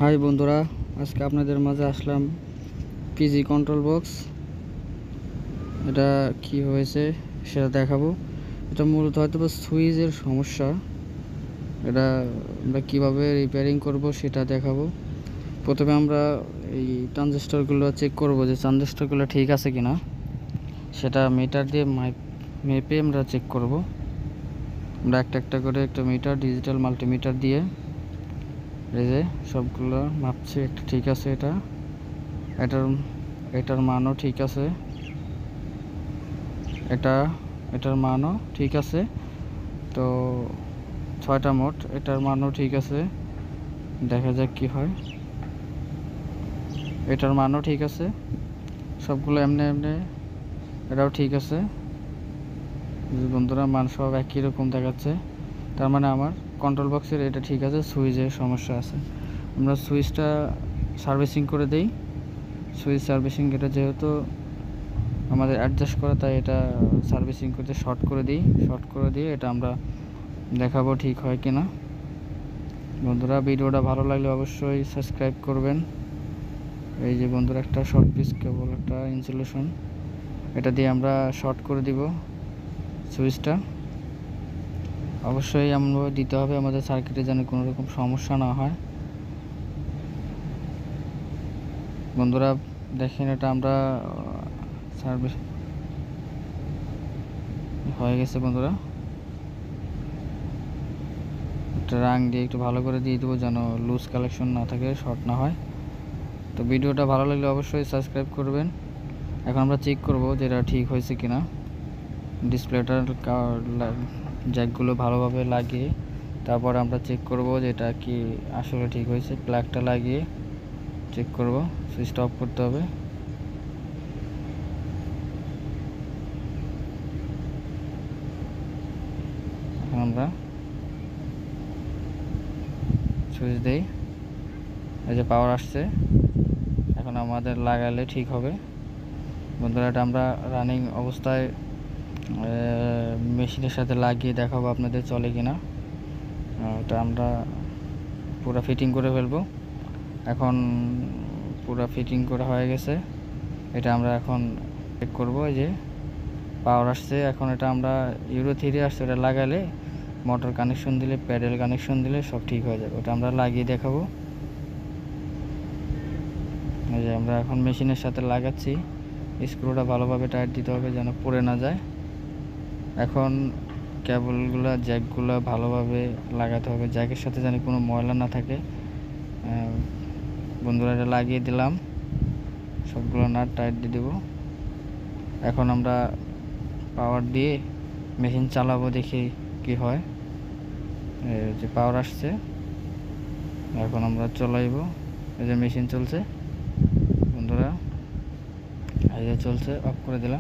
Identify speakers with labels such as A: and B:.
A: High বন্ধুরা, আজকে আপনাদের মাঝে আসলাম পিজি কন্ট্রোল বক্স। এটা কি হয়েছে সেটা দেখাবো। এটা মূলত হয়তো সুইচের সমস্যা। এটা আমরা কীভাবে রিপেয়ারিং করব সেটা দেখাবো। প্রথমে আমরা এই ট্রানজিস্টরগুলো চেক করব যে ট্রানজিস্টরগুলো ঠিক আছে কিনা। সেটা মিটার দিয়ে মেপে আমরা চেক করব। আমরা একটা করে একটা মিটার, ডিজিটাল মাল্টিমিটার দিয়ে এই যে সবগুলো মাপছি। একটা ঠিক আছে, এটার মানও ঠিক আছে, এটার মানও ঠিক আছে। তো 6টা মোট, এটার মানও ঠিক আছে। দেখা যাক কি হয়। এটার মানও ঠিক আছে, সবগুলো এমনি এটাও ঠিক আছে। বন্ধুরা, মান সব একই রকম দেখাচ্ছে। তার মানে আমার কন্ট্রোল বক্সের এটা ঠিক আছে, সুইচের সমস্যা আছে। আমরা সুইচটা সার্ভিসিং করে দেই। সুইচ সার্ভিসিং, এটা যেহেতু আমাদের অ্যাডজাস্ট করা, তাই এটা সার্ভিসিং করতে শর্ট করে দিয়ে এটা আমরা দেখাবো ঠিক হয় কিনা। বন্ধুরা, ভিডিওটা ভালো লাগলে অবশ্যই সাবস্ক্রাইব করবেন। এই যে বন্ধুরা, একটা শর্ট পিস কেবল, একটা ইনসুলেশন, এটা দিয়ে আমরা শর্ট করে দিব সুইচটা। অবশ্যই এমনভাবে দিতে হবে আমাদের সার্কিটে যেন কোনো রকম সমস্যা না হয়। বন্ধুরা দেখেন, এটা আমরা সার্ভিস হয়ে গেছে। বন্ধুরা, একটা রাং দিয়ে একটু ভালো করে দিয়ে দেবো যেন লুজ কালেকশন না থাকে, শর্ট না হয়। তো ভিডিওটা ভালো লাগলে অবশ্যই সাবস্ক্রাইব করবেন। এখন আমরা চেক করব যে এটা ঠিক হয়েছে কিনা। ডিসপ্লেটার জ্যাকগুলো ভালোভাবে লাগিয়ে তারপর আমরা চেক করব যে এটা কি আসলে ঠিক হয়েছে। প্লাগটা লাগিয়ে চেক করব। সুইচটা অফ করতে হবে। এখন আমরা সুইচ দেই, এই যে পাওয়ার আসছে। এখন আমাদের লাগালে ঠিক হবে। বন্ধুরা, এটা আমরা রানিং অবস্থায় মেশিনের সাথে লাগিয়ে দেখাবো আপনাদের চলে কিনা। এটা আমরা পুরো ফিটিং করে ফেলবো। এখন পুরো ফিটিং করা হয়ে গেছে। এটা আমরা এখন চেক করব। এই যে পাওয়ার আসছে। এখন এটা আমরা ইউরো 3 আসছে, এটা লাগালে মোটর কানেকশন দিলে, প্যাডেল কানেকশন দিলে সব ঠিক হয়ে যাবে। ওটা আমরা লাগিয়ে দেখাবো। এই যে আমরা এখন মেশিনের সাথে লাগাচ্ছি। স্ক্রুটা ভালোভাবে টাইট দিতে হবে যেন পড়ে না যায়। এখন কেবলগুলো, জ্যাকগুলো ভালোভাবে লাগাতে হবে, জ্যাকের সাথে যেন কোনো ময়লা না থাকে। বন্ধুরা, এটা লাগিয়ে দিলাম, সবগুলো নাট টাইট দিয়ে দেবো। এখন আমরা পাওয়ার দিয়ে মেশিন চালাবো, দেখি কি হয়। যে পাওয়ার আসছে, এখন আমরা চলাইব। এই যে মেশিন চলছে বন্ধুরা, এই যে চলছে। অফ করে দিলাম।